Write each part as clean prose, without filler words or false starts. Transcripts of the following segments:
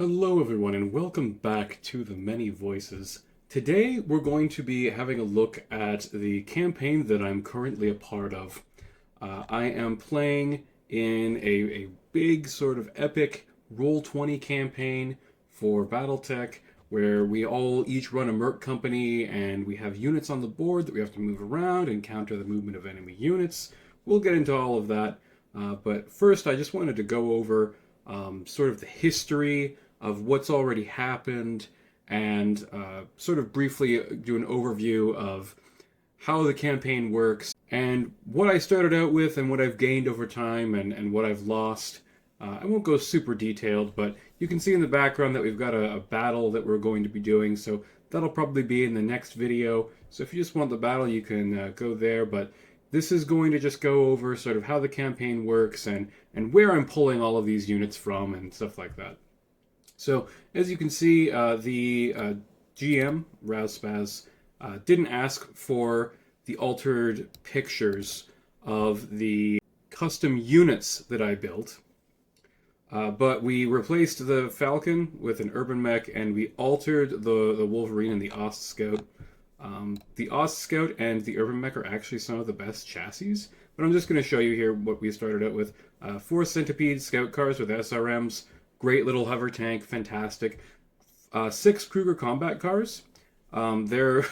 Hello everyone and welcome back to The Many Voices. Today we're going to be having a look at the campaign that I'm currently a part of. I am playing in a big sort of epic Roll20 campaign for Battletech where we all each run a merc company and we have units on the board that we have to move around and counter the movement of enemy units. We'll get into all of that, but first I just wanted to go over sort of the history of what's already happened and sort of briefly do an overview of how the campaign works and what I started out with and what I've gained over time and what I've lost. I won't go super detailed, but you can see in the background that we've got a battle that we're going to be doing, so that'll probably be in the next video. So if you just want the battle, you can go there, but this is going to just go over sort of how the campaign works and where I'm pulling all of these units from and stuff like that. So, as you can see, the GM, Razspaz, didn't ask for the altered pictures of the custom units that I built, but we replaced the Falcon with an Urban Mech, and we altered the Wolverine and the Ost Scout. The Ost Scout and the Urban Mech are actually some of the best chassis, but I'm just going to show you here what we started out with. 4 Centipede Scout Cars with SRMs. Great little hover tank, fantastic. 6 Kruger combat cars. They're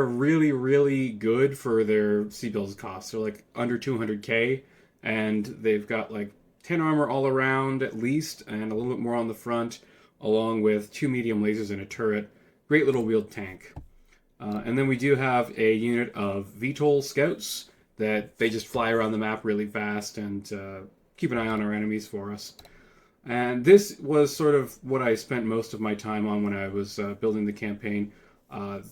really good for their C-Bills costs. They're like under 200k, and they've got like 10 armor all around at least, and a little bit more on the front, along with 2 medium lasers and a turret. Great little wheeled tank. And then we do have a unit of VTOL scouts that they just fly around the map really fast and keep an eye on our enemies for us. And this was sort of what I spent most of my time on when I was building the campaign. I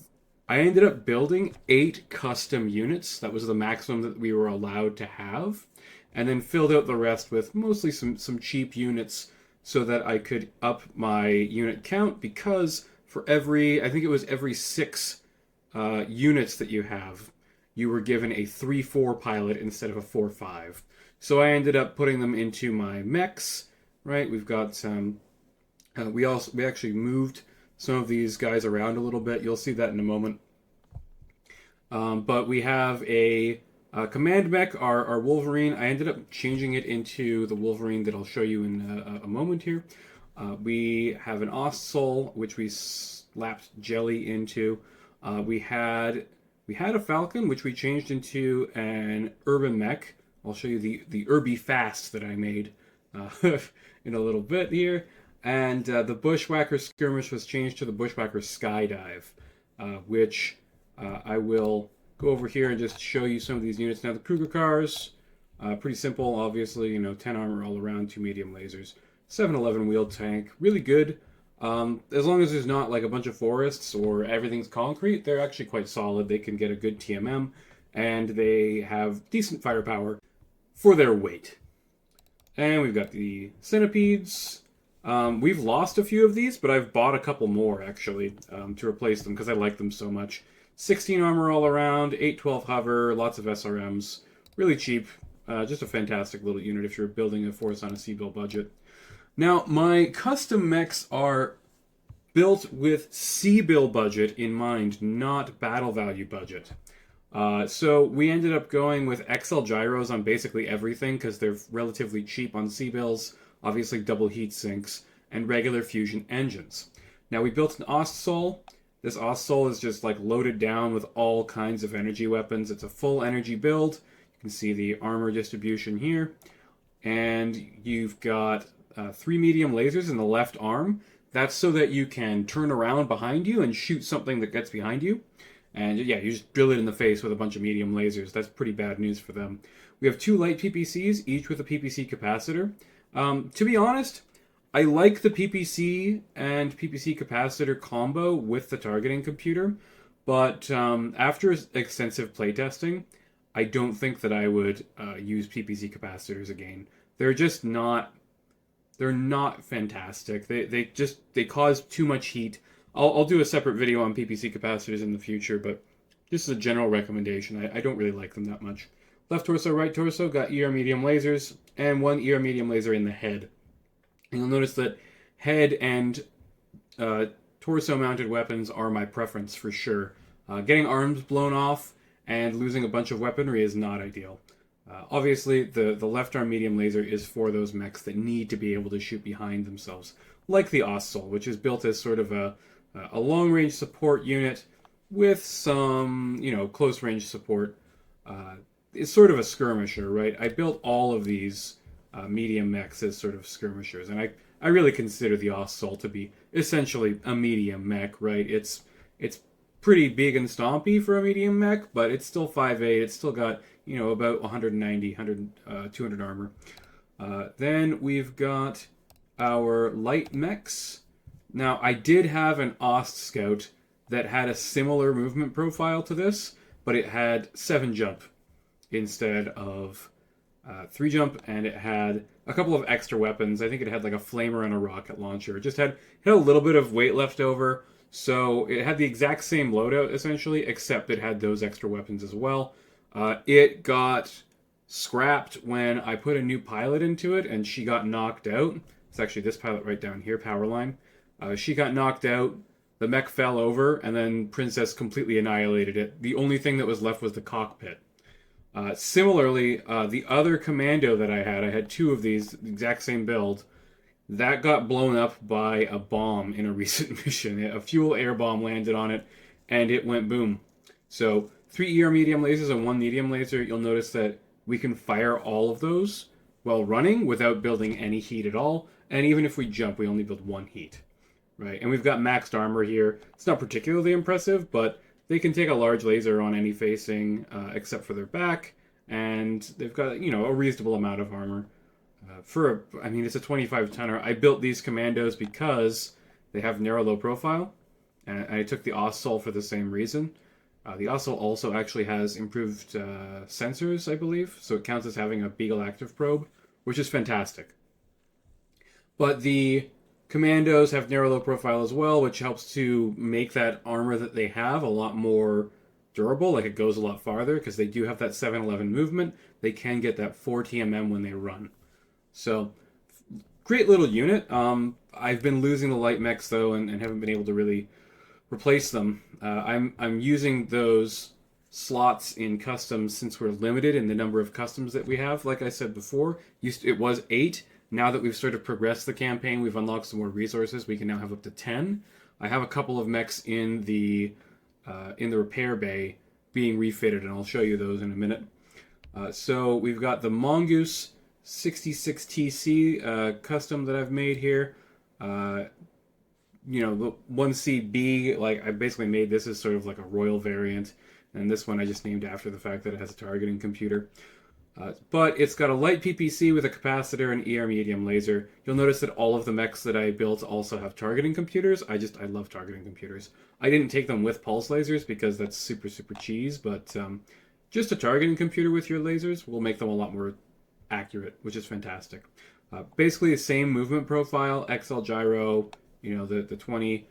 ended up building 8 custom units. That was the maximum that we were allowed to have. And then filled out the rest with mostly some cheap units so that I could up my unit count, because for I think it was every 6 units that you have, you were given a 3-4 pilot instead of a 4-5. So I ended up putting them into my mechs. Right, we've got some. We actually moved some of these guys around a little bit. You'll see that in a moment. But we have a command mech, our Wolverine. I ended up changing it into the Wolverine that I'll show you in a moment here. We have an Ost Soul, which we slapped jelly into. We had a Falcon, which we changed into an Urban Mech. I'll show you the Urby Fast that I made in a little bit here. And the Bushwhacker Skirmish was changed to the Bushwhacker Skydive, which I will go over here and just show you some of these units. Now, the Kruger cars, pretty simple, obviously, 10 armor all around, 2 medium lasers, 711 wheeled tank, really good. As long as there's not like a bunch of forests or everything's concrete, they're actually quite solid. They can get a good TMM, and they have decent firepower for their weight. And we've got the Centipedes. We've lost a few of these, but I've bought a couple more, actually, to replace them because I like them so much. 16 armor all around, 812 hover, lots of SRMs. Really cheap. Just a fantastic little unit if you're building a force on a C-Bill budget. Now, my custom mechs are built with C-Bill budget in mind, not battle value budget. So we ended up going with XL gyros on basically everything because they're relatively cheap on C-Bills, obviously double heat sinks, and regular fusion engines. Now we built an Ost Soul. This Ost Soul is just like loaded down with all kinds of energy weapons. It's a full energy build. You can see the armor distribution here. And you've got 3 medium lasers in the left arm. That's so that you can turn around behind you and shoot something that gets behind you. And yeah, you just drill it in the face with a bunch of medium lasers. That's pretty bad news for them. We have 2 light PPCs, each with a PPC capacitor. To be honest, I like the PPC and PPC capacitor combo with the targeting computer, but after extensive playtesting, I don't think that I would use PPC capacitors again. They're just not. They're not fantastic. They cause too much heat. I'll do a separate video on PPC capacitors in the future, but just as a general recommendation, I don't really like them that much. Left torso, right torso, got ER medium lasers, and 1 ER medium laser in the head. And you'll notice that head and torso-mounted weapons are my preference for sure. Getting arms blown off and losing a bunch of weaponry is not ideal. Obviously, the left arm medium laser is for those mechs that need to be able to shoot behind themselves, like the Ossol, which is built as sort of a long range support unit with some close range support. It's sort of a skirmisher, right? I built all of these medium mechs as sort of skirmishers, and I really consider the Ossol to be essentially a medium mech, right? It's pretty big and stompy for a medium mech, but it's still 5'8". It's still got about 190, 200 armor. Then we've got our light mechs. Now, I did have an Ost Scout that had a similar movement profile to this, but it had 7 jump instead of 3 jump, and it had a couple of extra weapons. I think it had like a flamer and a rocket launcher. It just had a little bit of weight left over, so it had the exact same loadout essentially, except it had those extra weapons as well. It got scrapped when I put a new pilot into it, and she got knocked out. It's actually this pilot right down here, Powerline. She got knocked out, the mech fell over, and then Princess completely annihilated it. The only thing that was left was the cockpit. Similarly, the other commando that I had 2 of these, the exact same build, that got blown up by a bomb in a recent mission. A fuel air bomb landed on it, and it went boom. So 3 ER medium lasers and 1 medium laser, you'll notice that we can fire all of those while running without building any heat at all. And even if we jump, we only build 1 heat. Right? And we've got maxed armor here. It's not particularly impressive, but they can take a large laser on any facing except for their back, and they've got a reasonable amount of armor. It's a 25-tonner. I built these commandos because they have narrow low profile, and I took the Ossol for the same reason. The Ossol also actually has improved sensors, I believe, so it counts as having a Beagle active probe, which is fantastic. But the commandos have narrow low profile as well, which helps to make that armor that they have a lot more durable. Like, it goes a lot farther because they do have that 711 movement. They can get that 4 TMM when they run. So, great little unit. I've been losing the light mechs though, and haven't been able to really replace them. I'm using those slots in customs since we're limited in the number of customs that we have. Like I said before, it was 8. Now that we've sort of progressed the campaign, we've unlocked some more resources. We can now have up to 10. I have a couple of mechs in the repair bay being refitted, and I'll show you those in a minute. So we've got the Mongoose 66TC custom that I've made here. The 1CB, like, I basically made this as sort of like a royal variant, and this one I just named after the fact that it has a targeting computer. But it's got a light PPC with a capacitor and ER medium laser. You'll notice that all of the mechs that I built also have targeting computers. I love targeting computers. I didn't take them with pulse lasers because that's super, super cheese, but just a targeting computer with your lasers will make them a lot more accurate, which is fantastic. Basically the same movement profile, XL gyro, the 20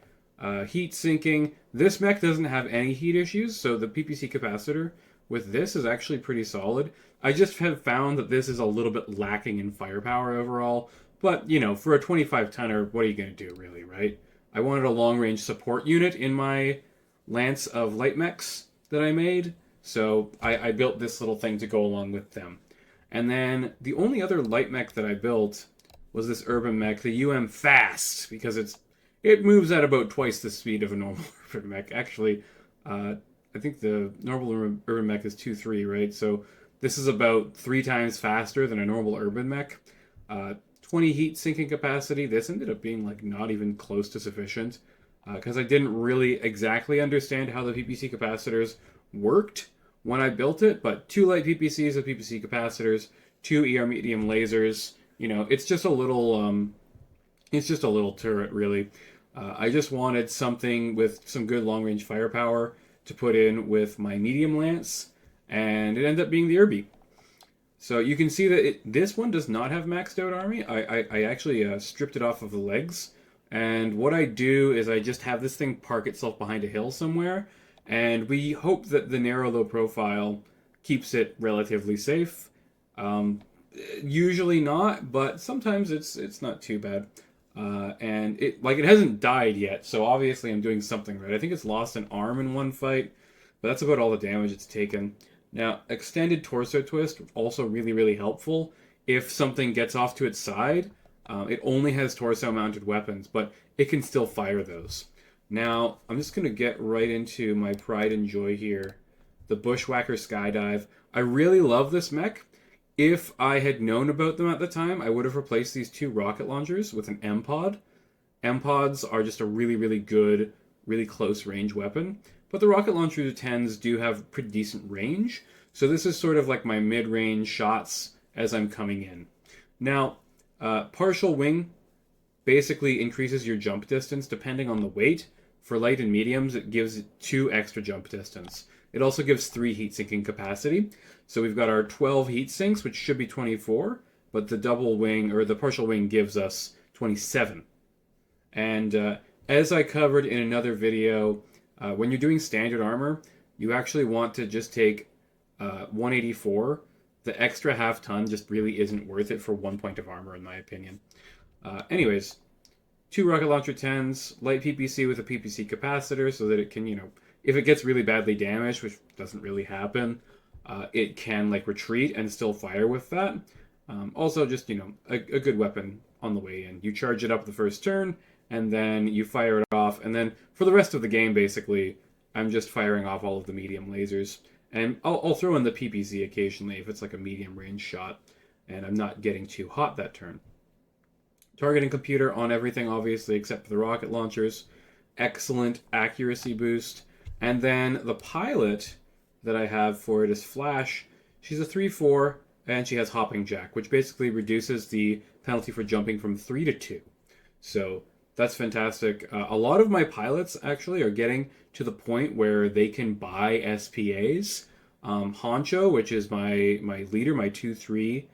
heat sinking. This mech doesn't have any heat issues, so the PPC capacitor with this is actually pretty solid. I just have found that this is a little bit lacking in firepower overall, but for a 25-tonner, what are you going to do really, right? I wanted a long-range support unit in my lance of light mechs that I made, so I built this little thing to go along with them. And then the only other light mech that I built was this urban mech, the UM Fast, because it moves at about twice the speed of a normal urban mech. Actually, I think the normal urban mech is 2.3, right? So this is about 3 times faster than a normal urban mech. 20 heat sinking capacity. This ended up being like not even close to sufficient because I didn't really exactly understand how the PPC capacitors worked when I built it. But 2 light PPCs with PPC capacitors, 2 ER medium lasers. It's just a little turret really. I just wanted something with some good long range firepower to put in with my medium lance, and it ended up being the Irby. So you can see that this one does not have maxed out army. I actually stripped it off of the legs, and what I do is I just have this thing park itself behind a hill somewhere, and we hope that the narrow low profile keeps it relatively safe. Usually not, but sometimes it's not too bad. And it hasn't died yet, so obviously I'm doing something right. I think it's lost an arm in one fight, but that's about all the damage it's taken. Now, extended torso twist, also really, really helpful. If something gets off to its side, it only has torso mounted weapons, but it can still fire those. Now, I'm just going to get right into my pride and joy here. The Bushwhacker Skydive. I really love this mech. If I had known about them at the time, I would have replaced these two rocket launchers with an M-Pod. M-Pods are just a really, really good, really close range weapon. But the rocket launcher 10s do have pretty decent range. So this is sort of like my mid-range shots as I'm coming in. Now, partial wing basically increases your jump distance depending on the weight. For light and mediums, it gives 2 extra jump distance. It also gives 3 heat sinking capacity. So we've got our 12 heat sinks, which should be 24, but the double wing or the partial wing gives us 27. And as I covered in another video, when you're doing standard armor, you actually want to just take 184. The extra half ton just really isn't worth it for 1 point of armor, in my opinion. Anyways, 2 rocket launcher 10s, light PPC with a PPC capacitor so that it can, if it gets really badly damaged, which doesn't really happen, it can retreat and still fire with that. Also, just a good weapon on the way in. You charge it up the first turn, and then you fire it off, and then for the rest of the game, basically, I'm just firing off all of the medium lasers, and I'll throw in the PPC occasionally if it's like a medium range shot, and I'm not getting too hot that turn. Targeting computer on everything, obviously, except for the rocket launchers. Excellent accuracy boost. And then the pilot that I have for it is Flash. She's a 3-4, and she has Hopping Jack, which basically reduces the penalty for jumping from 3 to 2. So that's fantastic. A lot of my pilots, actually, are getting to the point where they can buy SPAs. Honcho, which is my leader, my 2-3.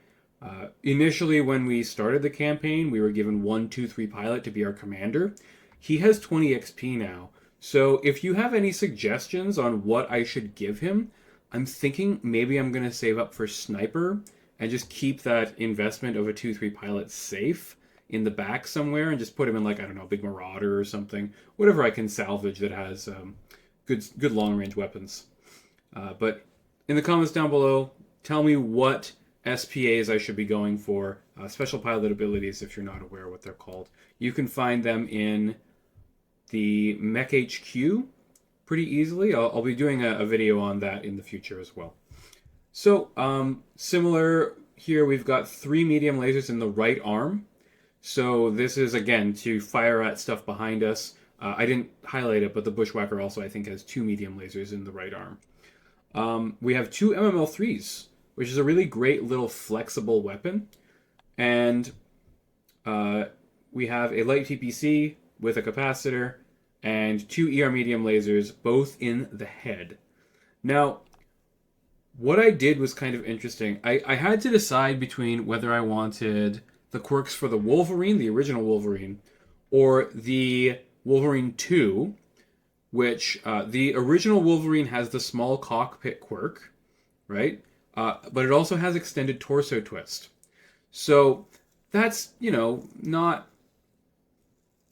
Initially, when we started the campaign, we were given 1-2-3 pilot to be our commander. He has 20 XP now. So if you have any suggestions on what I should give him, I'm thinking maybe I'm going to save up for Sniper and just keep that investment of a 2-3 pilot safe in the back somewhere and just put him in, I don't know, Big Marauder or something. Whatever I can salvage that has good long-range weapons. But in the comments down below, tell me what SPAs I should be going for. Special pilot abilities, if you're not aware what they're called. You can find them in the Mech HQ pretty easily. I'll be doing a video on that in the future as well. So, similar here, we've got 3 medium lasers in the right arm. So this is, again, to fire at stuff behind us. I didn't highlight it, but the Bushwhacker also, I think, has 2 medium lasers in the right arm. We have 2 MML3s, which is a really great little flexible weapon. And we have a light PPC with a capacitor and 2 ER medium lasers, both in the head. Now, what I did was kind of interesting. I had to decide between whether I wanted the quirks for the Wolverine, the original Wolverine, or the Wolverine 2, which the original Wolverine has the small cockpit quirk, right? But it also has extended torso twist. So that's, not...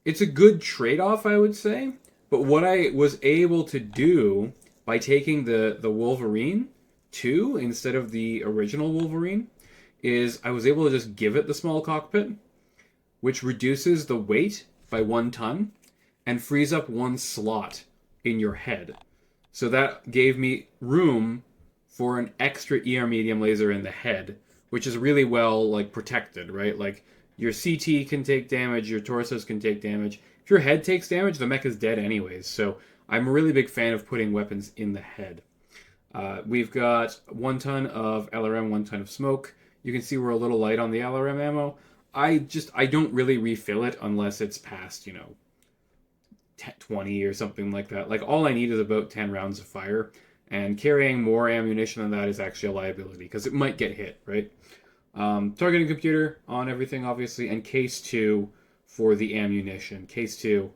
It's a good trade-off, I would say. But what I was able to do by taking the Wolverine 2 instead of the original Wolverine is I was able to just give it the small cockpit, which reduces the weight by 1 ton and frees up 1 slot in your head. So that gave me room for an extra ER medium laser in the head, which is really well protected, right? Your CT can take damage, your torsos can take damage. If your head takes damage, the mech is dead anyways. So I'm a really big fan of putting weapons in the head. We've got 1 ton of LRM, 1 ton of smoke. You can see we're a little light on the LRM ammo. I don't really refill it unless it's past, 20 or something like that. All I need is about 10 rounds of fire. And carrying more ammunition than that is actually a liability because it might get hit, right? Targeting computer on everything, obviously, and case 2 for the ammunition. Case 2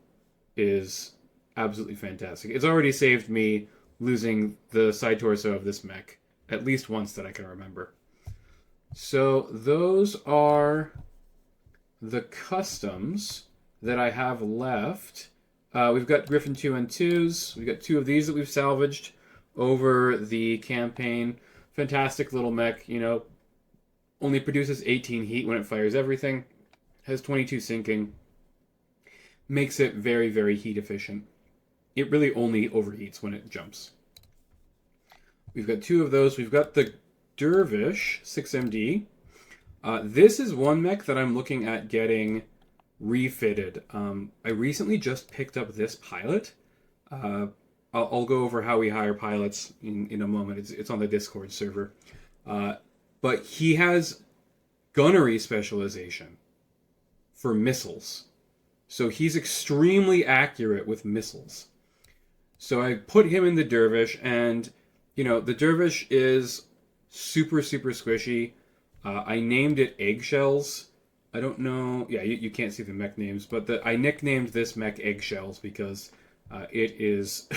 is absolutely fantastic. It's already saved me losing the side torso of this mech at least once that I can remember. So those are the customs that I have left, we've got Griffin 2 and 2s. We've got two of these that we've salvaged over the campaign. Fantastic little mech, you know, only produces 18 heat when it fires everything, has 22 sinking, makes it very, very heat efficient. It really only overheats when it jumps. We've got two of those. We've got the Dervish 6MD. This is one mech that I'm looking at getting refitted. I recently just picked up this pilot. I'll go over how we hire pilots in a moment. It's on the Discord server. But he has gunnery specialization for missiles. So he's extremely accurate with missiles. So I put him in the Dervish, and, you know, the Dervish is super, super squishy. I named it Eggshells. I don't know. Yeah, you can't see the mech names, but I nicknamed this mech Eggshells because it is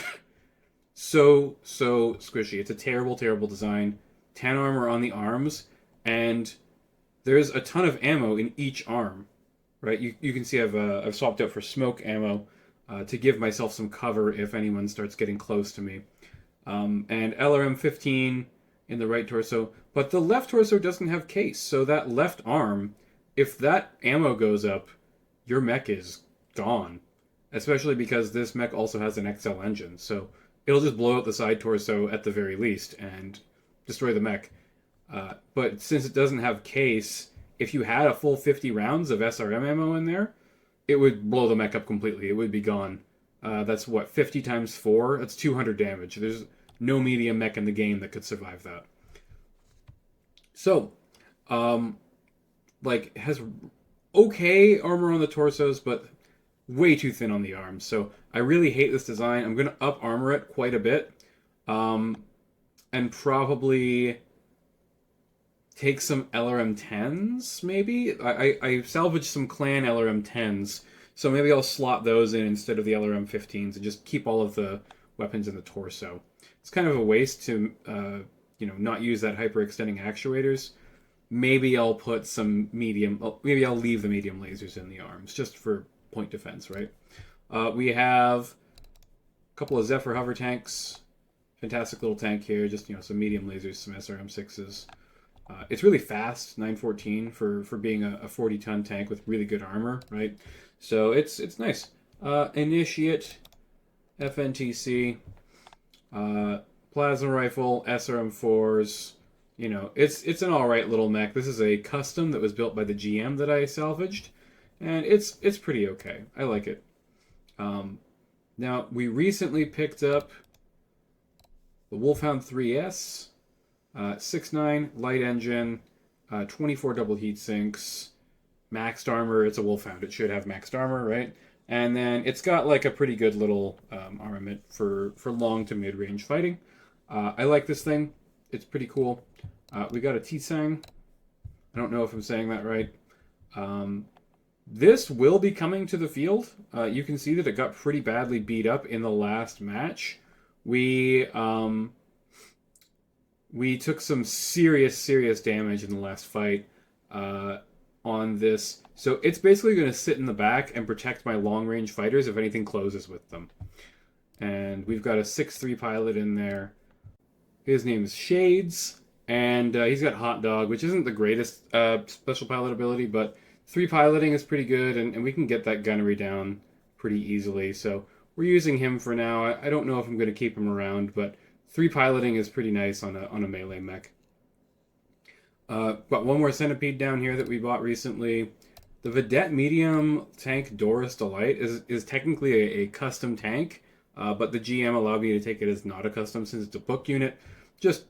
so squishy. It's a terrible, terrible design. 10 armor on the arms, and there's a ton of ammo in each arm. Right? You can see I've swapped out for smoke ammo to give myself some cover if anyone starts getting close to me. And LRM 15 in the right torso, but the left torso doesn't have case, so that left arm, if that ammo goes up, your mech is gone. Especially because this mech also has an XL engine, so it'll just blow out the side torso at the very least and destroy the mech. But since it doesn't have case, if you had a full 50 rounds of SRM ammo in there, it would blow the mech up completely. It would be gone. That's what, 50 times 4? That's 200 damage. There's no medium mech in the game that could survive that. So, like, has okay armor on the torsos, but way too thin on the arms. So I really hate this design. I'm going to up armor it quite a bit. And probably take some LRM 10s, maybe? I salvaged some clan LRM 10s, so maybe I'll slot those in instead of the LRM 15s and just keep all of the weapons in the torso. It's kind of a waste to, not use that hyper-extending actuators. Maybe I'll put some medium... maybe I'll leave the medium lasers in the arms, just for point defense, right? We have a couple of Zephyr hover tanks. Fantastic little tank here, just, some medium lasers, some SRM 6s. It's really fast, 914 for being a 40-ton tank with really good armor, right? So it's nice. Initiate, FNTC, plasma rifle, SRM 4s. It's an alright little mech. This is a custom that was built by the GM that I salvaged, and it's pretty okay. I like it. Now, we recently picked up the Wolfhound 3S, 6.9 light engine, 24 double heat sinks, maxed armor. It's a Wolfhound. It should have maxed armor, right? And then it's got like a pretty good little armament for long to mid-range fighting. I like this thing. It's pretty cool. We got a T-Sang. I don't know if I'm saying that right. This will be coming to the field. You can see that it got pretty badly beat up in the last match. We took some serious damage in the last fight on this. So it's basically going to sit in the back and protect my long-range fighters if anything closes with them. And we've got a 6-3 pilot in there. His name is Shades, and he's got Hot Dog, which isn't the greatest special pilot ability, but 3 piloting is pretty good, and we can get that gunnery down pretty easily. So we're using him for now. I don't know if I'm going to keep him around, but 3 piloting is pretty nice on a melee mech. Got one more Centipede down here that we bought recently. The Vedette medium tank Doris Delight is technically a custom tank, but the GM allowed me to take it as not a custom since it's a book unit. Just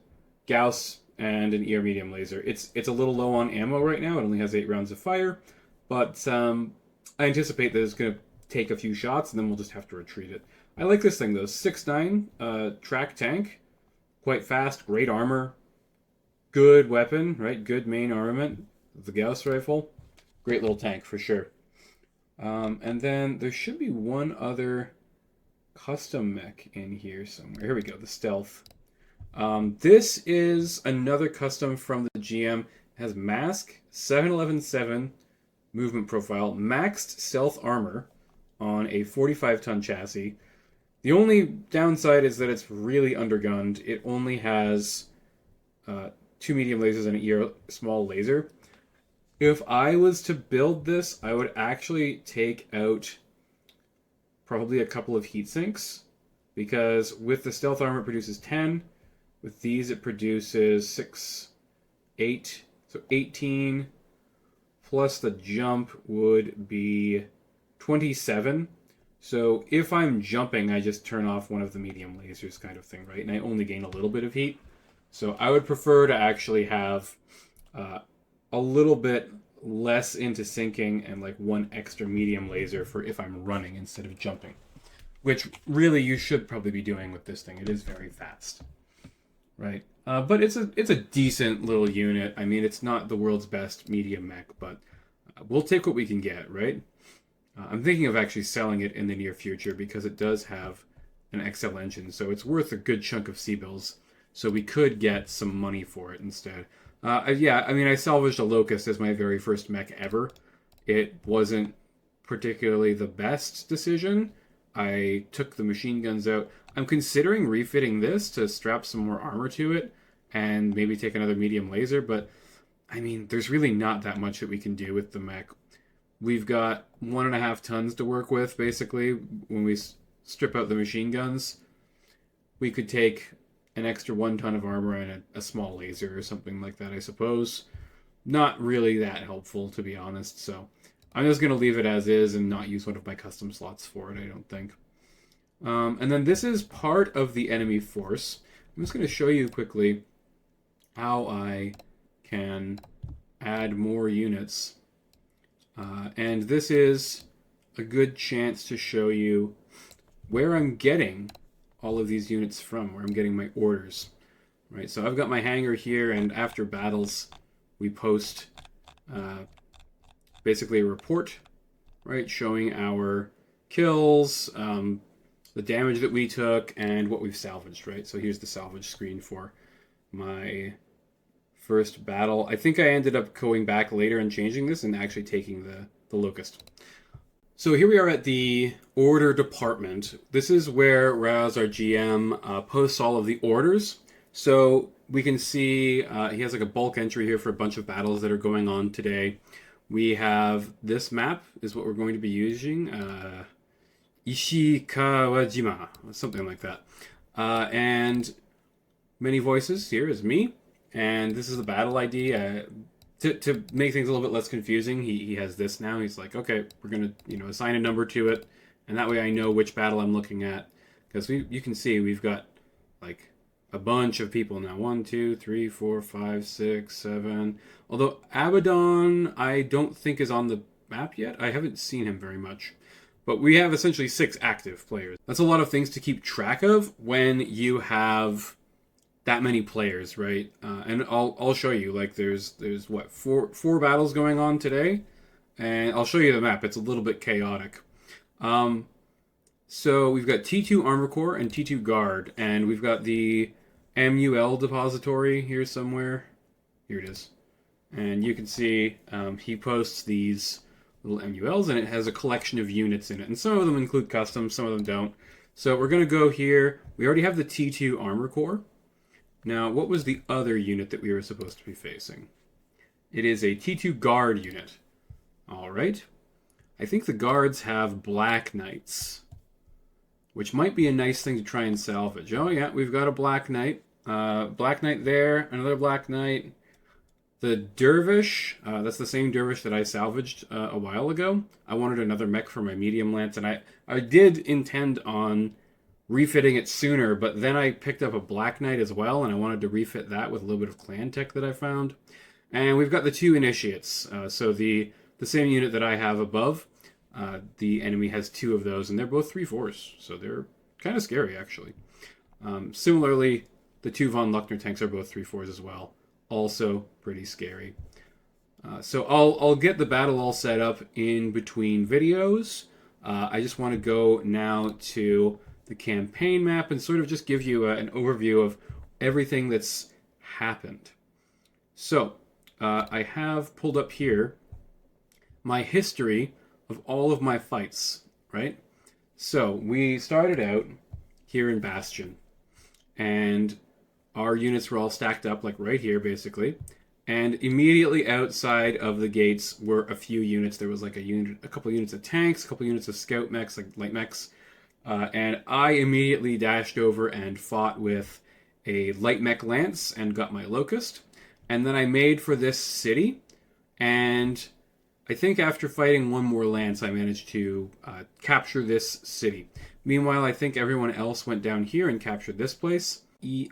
Gauss and an ER medium laser. It's a little low on ammo right now. It only has 8 rounds of fire, but I anticipate that it's going to take a few shots and then we'll just have to retreat it. I like this thing though. 6.9 track tank, quite fast, great armor, good weapon, right? Good main armament. The Gauss rifle, great little tank for sure. And then there should be one other custom mech in here somewhere. Here we go, the Stealth. This is another custom from the GM. It has Mask, 7.11.7, movement profile, maxed stealth armor on a 45-ton chassis. The only downside is that it's really undergunned. It only has 2 medium lasers and a small laser. If I was to build this, I would actually take out probably a couple of heat sinks, because with the stealth armor it produces 10. With these it produces 6, 8, so 18, plus the jump would be 27. So if I'm jumping, I just turn off one of the medium lasers kind of thing, right? And I only gain a little bit of heat. So I would prefer to actually have a little bit less into sinking and like one extra medium laser for if I'm running instead of jumping. Which really you should probably be doing with this thing. It is very fast, right? But it's a decent little unit. I mean, it's not the world's best medium mech, but we'll take what we can get, right? I'm thinking of actually selling it in the near future because it does have an XL engine, so it's worth a good chunk of C-bills. So we could get some money for it instead. Yeah, I mean, I salvaged a Locust as my very first mech ever. It wasn't particularly the best decision. I took the machine guns out. I'm considering refitting this to strap some more armor to it and maybe take another medium laser, but I mean, there's really not that much that we can do with the mech. We've got 1.5 tons to work with, basically, when we strip out the machine guns. We could take an extra 1 ton of armor and a small laser or something like that, I suppose. Not really that helpful, to be honest, so I'm just going to leave it as is and not use one of my custom slots for it, I don't think. And then this is part of the enemy force. I'm just going to show you quickly how I can add more units. And this is a good chance to show you where I'm getting all of these units from, where I'm getting my orders. Right, so I've got my hangar here, and after battles, we post basically a report, right, showing our kills, the damage that we took, and what we've salvaged, right? So here's the salvage screen for my first battle. I think I ended up going back later and changing this and actually taking the Locust. So here we are at the order department. This is where Raz, our GM, posts all of the orders. So we can see he has like a bulk entry here for a bunch of battles that are going on today. We have this map is what we're going to be using. Ishikawajima, something like that. And many voices here is me. And this is the battle ID. To make things a little bit less confusing, he has this now. He's like, okay, we're going to assign a number to it. And that way I know which battle I'm looking at. Because you can see we've got like a bunch of people now. 1, 2, 3, 4, 5, 6, 7. Although Abaddon, I don't think is on the map yet. I haven't seen him very much. But we have essentially 6 active players. That's a lot of things to keep track of when you have that many players, right? And I'll show you. Like there's what, four battles going on today, and I'll show you the map. It's a little bit chaotic. So we've got T2 Armor Core and T2 Guard, and we've got the MUL depository here somewhere. Here it is, and you can see he posts these little MULs, and it has a collection of units in it, and some of them include custom, some of them don't. So we're gonna go here. We already have the T2 Armor Core. Now, what was the other unit that we were supposed to be facing? It is a T2 Guard unit. All right. I think the Guards have Black Knights, which might be a nice thing to try and salvage. Oh, yeah, we've got a Black Knight. Black Knight there, another Black Knight. The Dervish, that's the same Dervish that I salvaged a while ago. I wanted another mech for my medium lance, and I did intend on refitting it sooner, but then I picked up a Black Knight as well, and I wanted to refit that with a little bit of clan tech that I found. And we've got the 2 initiates. So the same unit that I have above, the enemy has 2 of those, and they're both 3/4s, so they're kind of scary, actually. Similarly, the 2 von Luckner tanks are both 3/4s as well, also pretty scary. So I'll get the battle all set up in between videos. I just want to go now to the campaign map and sort of just give you an overview of everything that's happened. So I have pulled up here my history of all of my fights, right? So we started out here in Bastion, and our units were all stacked up, like right here, basically. And immediately outside of the gates were a few units. There was like a couple units of tanks, a couple units of scout mechs, like light mechs. And I immediately dashed over and fought with a light mech lance and got my locust. And then I made for this city. And I think after fighting one more lance, I managed to capture this city. Meanwhile, I think everyone else went down here and captured this place.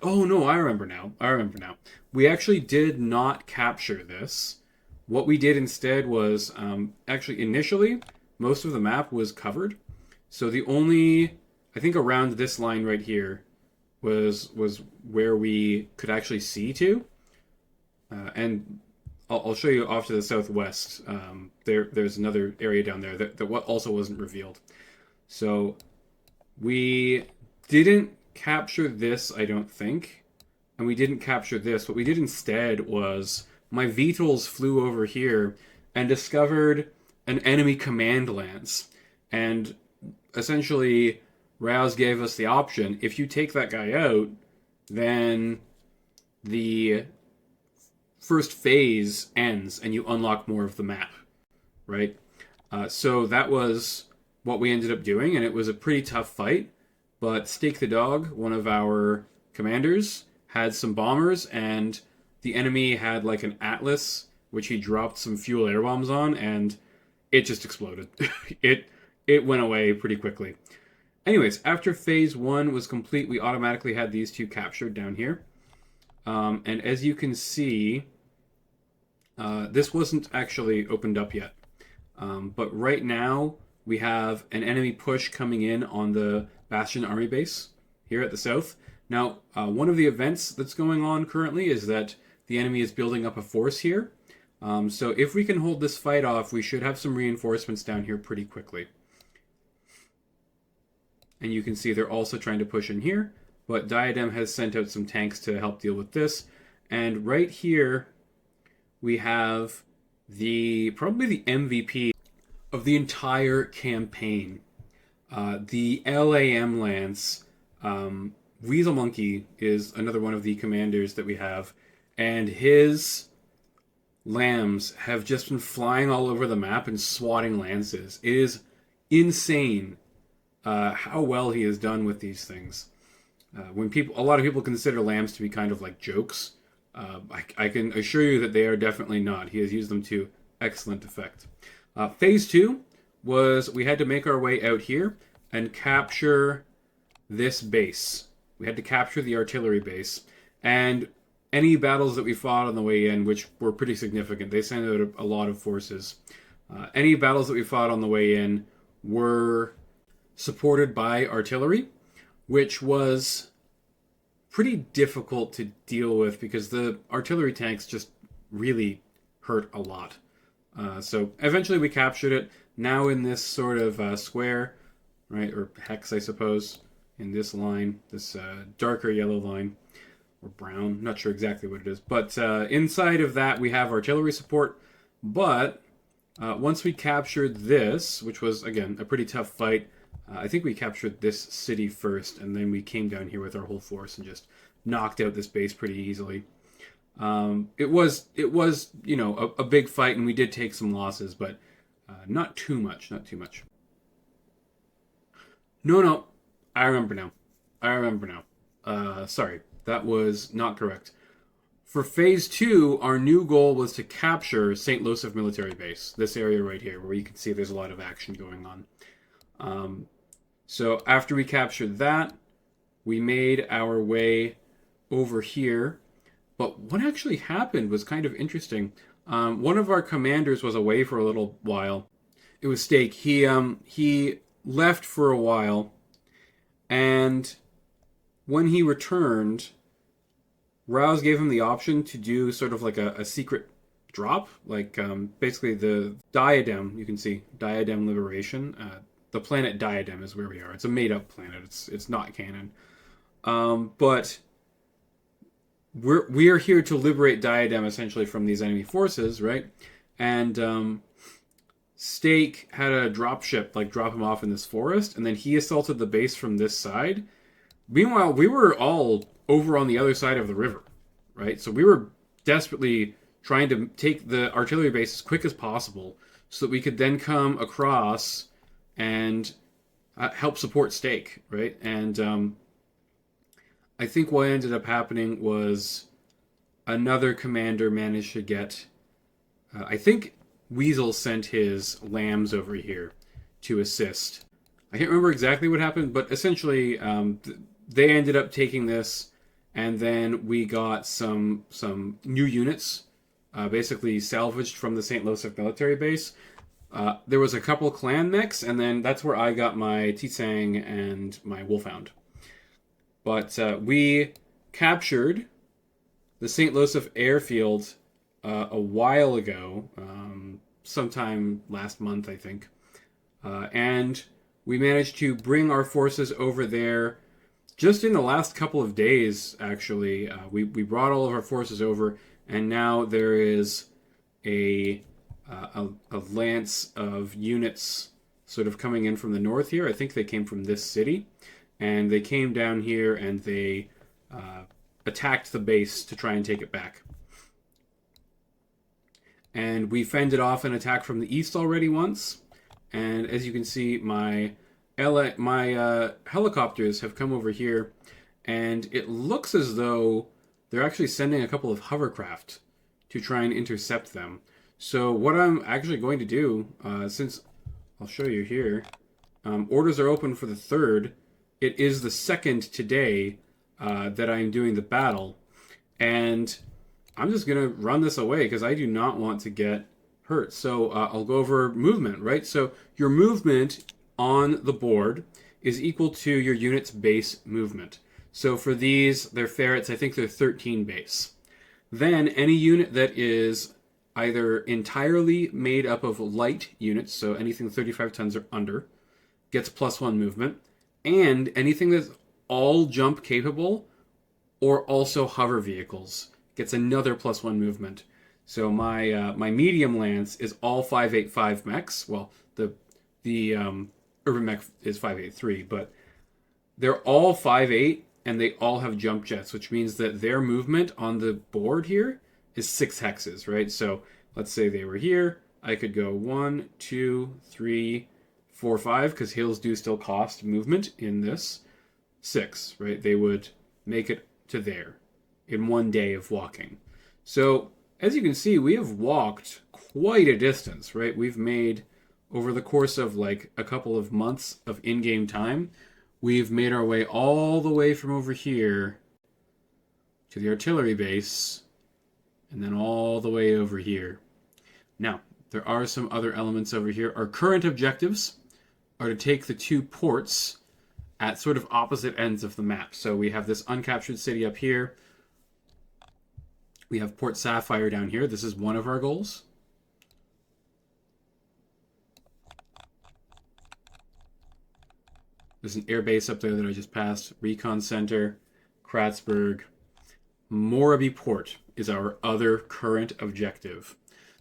Oh no, I remember now. We actually did not capture this. What we did instead was, actually initially, most of the map was covered. So the only, I think around this line right here was where we could actually see to. And I'll show you off to the southwest. There's another area down there that also wasn't revealed. So we didn't capture this, I don't think. And we didn't capture this. What we did instead was my VTOLs flew over here and discovered an enemy command lance. And essentially, Rouse gave us the option, if you take that guy out, then the first phase ends and you unlock more of the map, right? So that was what we ended up doing, and it was a pretty tough fight. But Stake the Dog, one of our commanders, had some bombers, and the enemy had like an Atlas, which he dropped some fuel air bombs on, and it just exploded. it went away pretty quickly. Anyways, after phase 1 was complete, we automatically had these two captured down here. And as you can see, this wasn't actually opened up yet. But right now, we have an enemy push coming in on the Bastion army base here at the south. Now, one of the events that's going on currently is that the enemy is building up a force here. So if we can hold this fight off, we should have some reinforcements down here pretty quickly. And you can see they're also trying to push in here, but Diadem has sent out some tanks to help deal with this. And right here, we have probably the MVP of the entire campaign. The LAM Lance. Weasel Monkey is another one of the commanders that we have, and his lambs have just been flying all over the map and swatting lances. It is insane how well he has done with these things. A lot of people consider lambs to be kind of like jokes. I can assure you that they are definitely not. He has used them to excellent effect. Phase 2 was we had to make our way out here and capture this base. We had to capture the artillery base. And any battles that we fought on the way in, which were pretty significant, they sent out a lot of forces. Any battles that we fought on the way in were supported by artillery, which was pretty difficult to deal with because the artillery tanks just really hurt a lot. So eventually we captured it. Now in this sort of square, right, or hex, I suppose, in this line, this darker yellow line, or brown, not sure exactly what it is. But inside of that we have artillery support. But once we captured this, which was, again, a pretty tough fight, I think we captured this city first, and then we came down here with our whole force and just knocked out this base pretty easily. It was a big fight, and we did take some losses, but not too much. No, I remember now. Sorry, that was not correct. For phase 2, our new goal was to capture St. Losif military base, this area right here, where you can see there's a lot of action going on. So after we captured that, we made our way over here. But what actually happened was kind of interesting. One of our commanders was away for a little while. It was Stake. He left for a while, and when he returned, Rouse gave him the option to do sort of like a secret drop, like basically the Diadem. You can see Diadem Liberation. The planet Diadem is where we are. It's a made-up planet. It's not canon, but we are here to liberate Diadem essentially from these enemy forces, right? And Stake had a dropship like drop him off in this forest, and then he assaulted the base from this side. Meanwhile, we were all over on the other side of the river, right? So we were desperately trying to take the artillery base as quick as possible so that we could then come across and help support Stake, right? And I think what ended up happening was another commander managed to get. I think Weasel sent his lambs over here to assist. I can't remember exactly what happened, but essentially they ended up taking this, and then we got some new units, basically salvaged from the St. Losif military base. There was a couple clan mechs, and then that's where I got my Tsang and my Wolfhound. But we captured the St. Losif airfield a while ago, sometime last month, I think. And we managed to bring our forces over there just in the last couple of days, actually. We brought all of our forces over, and now there is a lance of units sort of coming in from the north here. I think they came from this city, and they came down here and they attacked the base to try and take it back. And we fended off an attack from the east already once. And as you can see, my helicopters have come over here, and it looks as though they're actually sending a couple of hovercraft to try and intercept them. So what I'm actually going to do, since I'll show you here, orders are open for the 3rd. It is the 2nd today that I'm doing the battle, and I'm just going to run this away because I do not want to get hurt. So I'll go over movement, right? So your movement on the board is equal to your unit's base movement. So for these, they're ferrets. I think they're 13 base. Then any unit that is either entirely made up of light units, so anything 35 tons or under, gets +1 movement. And anything that's all jump capable or also hover vehicles gets another +1 movement. So my medium lance is all 585 mechs. Well, the urban mech is 583, but they're all 5'8", and they all have jump jets, which means that their movement on the board here is 6 hexes, right? So let's say they were here. I could go 1, 2, 3, 4, 5, because hills do still cost movement in this. 6, right? They would make it to there in one day of walking. So as you can see, we have walked quite a distance, right? We've made, over the course of like a couple of months of in-game time, we've made our way all the way from over here to the artillery base, and then all the way over here. Now, there are some other elements over here. Our current objectives are to take the 2 ports at sort of opposite ends of the map. So we have this uncaptured city up here. We have Port Sapphire down here. This is one of our goals. There's an air base up there that I just passed. Recon Center, Kratzburg. Moraby Port is our other current objective.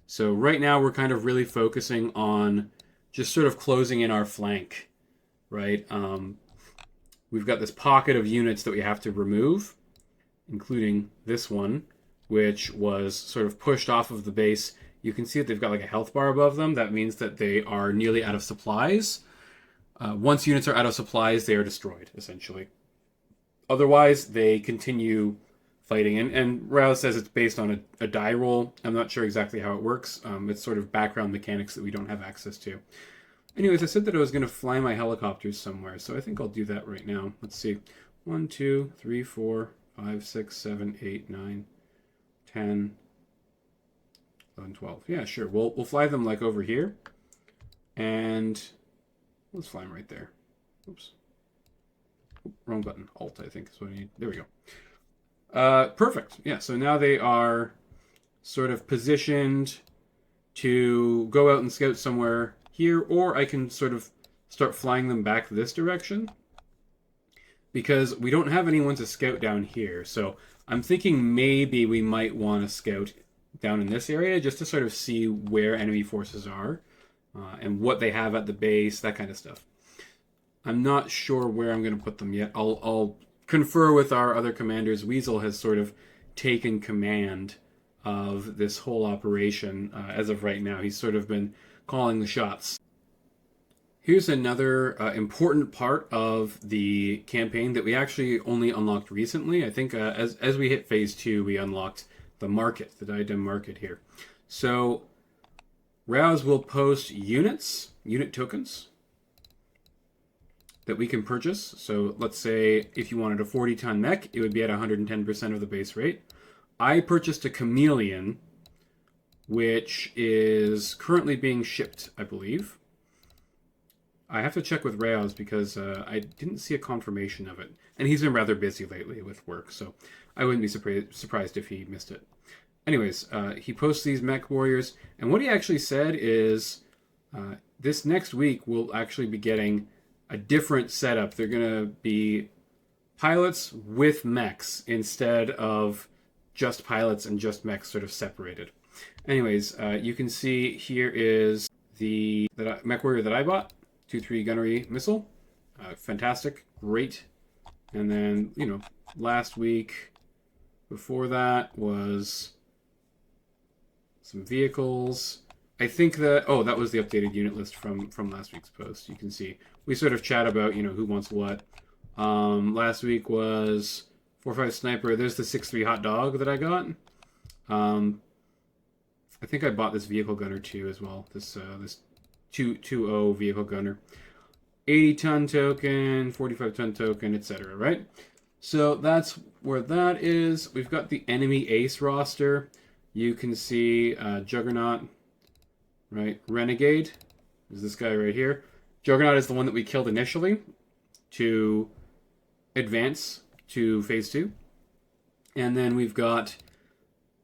So right now we're kind of really focusing on just sort of closing in our flank, right? We've got this pocket of units that we have to remove, including this one, which was sort of pushed off of the base. You can see that they've got like a health bar above them. That means that they are nearly out of supplies. Once units are out of supplies, they are destroyed, essentially. Otherwise, they continue fighting. And Rouse says it's based on a die roll. I'm not sure exactly how it works. It's sort of background mechanics that we don't have access to. Anyways, I said that I was going to fly my helicopters somewhere, so I think I'll do that right now. Let's see. 1, 2, 3, 4, 5, 6, 7, 8, 9, 10, 11, 12. Yeah, sure. We'll fly them like over here. And let's fly them right there. Oops. Wrong button. Alt, I think is what I need. There we go. Perfect. Yeah, so now they are sort of positioned to go out and scout somewhere here, or I can sort of start flying them back this direction because we don't have anyone to scout down here. So I'm thinking maybe we might want to scout down in this area just to sort of see where enemy forces are. and what they have at the base, that kind of stuff. I'm not sure where I'm going to put them yet. I'll confer with our other commanders. Weasel has sort of taken command of this whole operation as of right now. He's sort of been calling the shots. Here's another important part of the campaign that we actually only unlocked recently. I think as we hit phase 2, we unlocked the market, the diadem market here. So Rouse will post unit tokens that we can purchase. So let's say if you wanted a 40-ton mech, it would be at 110% of the base rate. I purchased a chameleon, which is currently being shipped, I believe. I have to check with Raos because I didn't see a confirmation of it. And he's been rather busy lately with work, so I wouldn't be surprised if he missed it. Anyways, he posts these mech warriors, and what he actually said is this next week we'll actually be getting a different setup. They're going to be pilots with mechs instead of just pilots and just mechs sort of separated. Anyways, you can see here is the mech warrior that I bought. 2-3 gunnery missile. Fantastic. Great. And then, you know, last week before that was some vehicles. I think that, oh, that was the updated unit list from last week's post. You can see we sort of chat about, you know, who wants what. Last week was 4.5 sniper. There's the 6.3 hot dog that I got. I think I bought this vehicle gunner too as well. This 2.0 vehicle gunner. 80-ton token, 45-ton token, etc. Right? So that's where that is. We've got the enemy ace roster. You can see Juggernaut, right? Renegade is this guy right here. Juggernaut is the one that we killed initially to advance to phase 2. And then we've got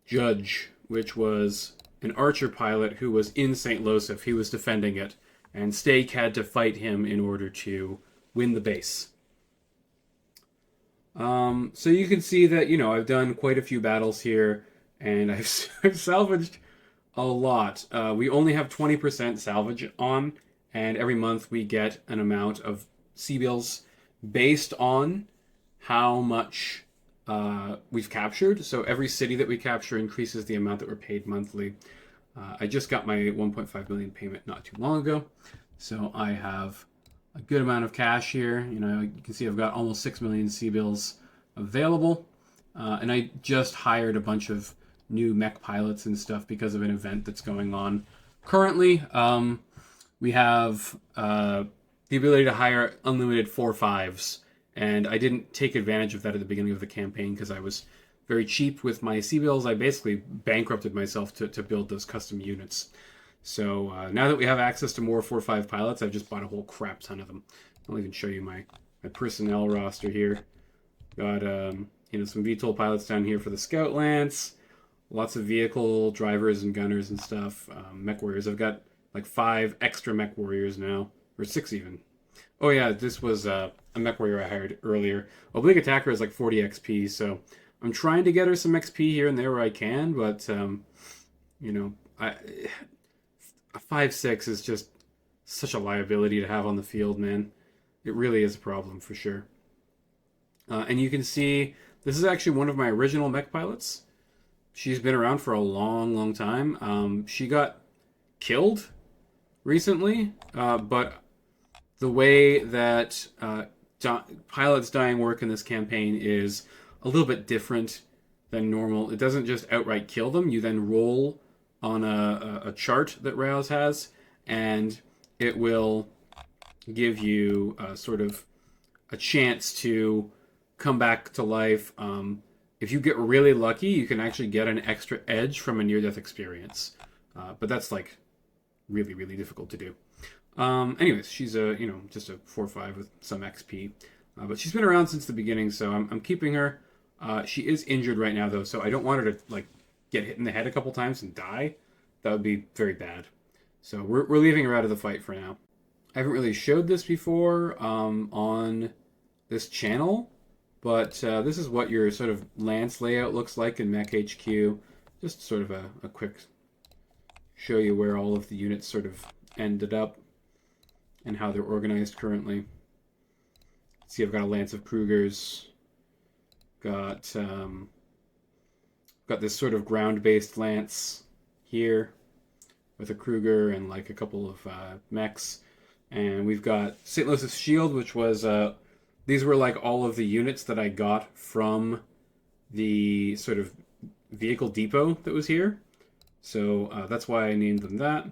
Judge, which was an archer pilot who was in St. Losif. He was defending it, and Stake had to fight him in order to win the base. So you can see that, you know, I've done quite a few battles here, and I've salvaged a lot. We only have 20% salvage on, and every month we get an amount of C-bills based on how much we've captured. So every city that we capture increases the amount that we're paid monthly. I just got my 1.5 million payment not too long ago, so I have a good amount of cash here. You know, you can see I've got almost 6 million C-bills available, and I just hired a bunch of new mech pilots and stuff because of an event that's going on currently. We have the ability to hire unlimited 4.5s, and I didn't take advantage of that at the beginning of the campaign because I was very cheap with my C-bills. I basically bankrupted myself to build those custom units. So now that we have access to more 4.5 pilots, I've just bought a whole crap ton of them. I'll even show you my personnel roster here. Got you know, some VTOL pilots down here for the Scout Lance. Lots of vehicle drivers and gunners and stuff. Mech warriors. I've got like 5 extra mech warriors now, or 6 even. Oh yeah, this was a mech warrior I hired earlier. Oblique attacker is like 40 XP, so I'm trying to get her some XP here and there where I can, but you know, a 5.6 is just such a liability to have on the field, man. It really is a problem for sure. And you can see this is actually one of my original mech pilots. She's been around for a long, long time. She got killed recently, but the way that pilots dying work in this campaign is a little bit different than normal. It doesn't just outright kill them. You then roll on a chart that Rails has, and it will give you sort of a chance to come back to life. If you get really lucky, you can actually get an extra edge from a near-death experience. But that's like really, really difficult to do. Anyways, she's you know, just a 4.5 with some XP. But she's been around since the beginning, so I'm keeping her. She is injured right now, though, so I don't want her to like get hit in the head a couple times and die. That would be very bad. So we're leaving her out of the fight for now. I haven't really showed this before on this channel, but this is what your sort of lance layout looks like in Mech HQ. Just sort of a quick show you where all of the units sort of ended up and how they're organized currently. See, I've got a Lance of Krugers, got got this sort of ground-based lance here with a Kruger and like a couple of mechs, and we've got St. Louis' Shield, which was these were like all of the units that I got from the sort of vehicle depot that was here, so that's why I named them that.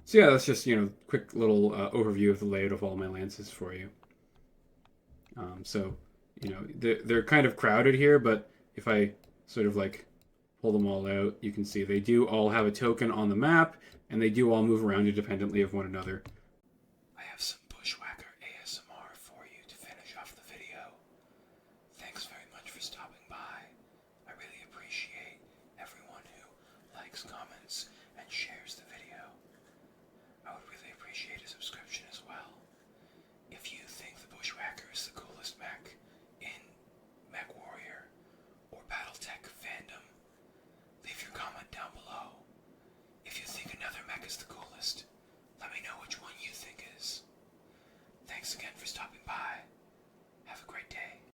So yeah, that's just, quick little overview of the layout of all my lances for you. So, they're kind of crowded here, but if I sort of like pull them all out, you can see they do all have a token on the map, and they do all move around independently of one another. I have some Bushwhacker ASMR for you to finish off the video. Thanks very much for stopping by. I really appreciate everyone who likes, comments, and shares the video. I would really appreciate a subscription as well. If you think the Bushwhacker is the coolest mech in Mech Warrior or Battletech fandom, leave your comment down below. If you think another mech is the coolest, let me know which one.